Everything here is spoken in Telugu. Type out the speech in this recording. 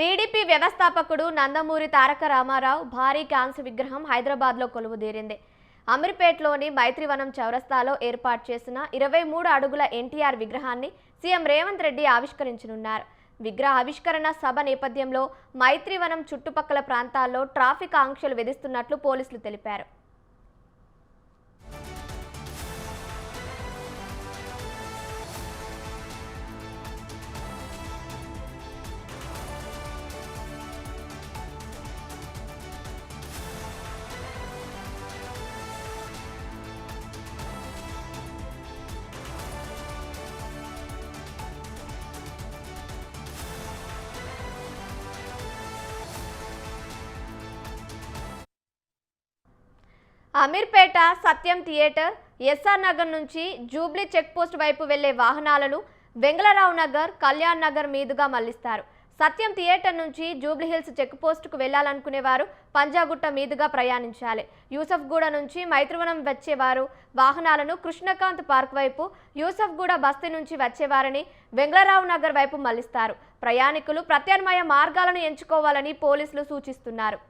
టీడీపీ వ్యవస్థాపకుడు నందమూరి తారక రామారావు భారీ కాంస్య విగ్రహం హైదరాబాద్లో కొలువుదీరింది. అమీర్పేట్లోని మైత్రివనం చౌరస్తాలో ఏర్పాటు చేసిన 23 అడుగుల ఎన్టీఆర్ విగ్రహాన్ని సీఎం రేవంత్ రెడ్డి ఆవిష్కరించనున్నారు. విగ్రహ ఆవిష్కరణ సభ నేపథ్యంలో మైత్రివనం చుట్టుపక్కల ప్రాంతాల్లో ట్రాఫిక్ ఆంక్షలు విధిస్తున్నట్లు పోలీసులు తెలిపారు. అమీర్పేట సత్యం థియేటర్, ఎస్ఆర్ నగర్ నుంచి జూబ్లీ చెక్పోస్ట్ వైపు వెళ్లే వాహనాలను వెంగళరావు నగర్, కళ్యాణ్ నగర్ మీదుగా మళ్లిస్తారు. సత్యం థియేటర్ నుంచి జూబ్లీహిల్స్ చెక్పోస్టుకు వెళ్లాలనుకునేవారు పంజాగుట్ట మీదుగా ప్రయాణించాలి. యూసఫ్గూడ నుంచి మైత్రివనం వచ్చేవారు వాహనాలను కృష్ణకాంత్ పార్క్ వైపు, యూసఫ్గూడ బస్తీ నుంచి వచ్చేవారిని వెంగళరావు నగర్ వైపు మళ్లిస్తారు. ప్రయాణికులు ప్రత్యామ్నాయ మార్గాలను ఎంచుకోవాలని పోలీసులు సూచిస్తున్నారు.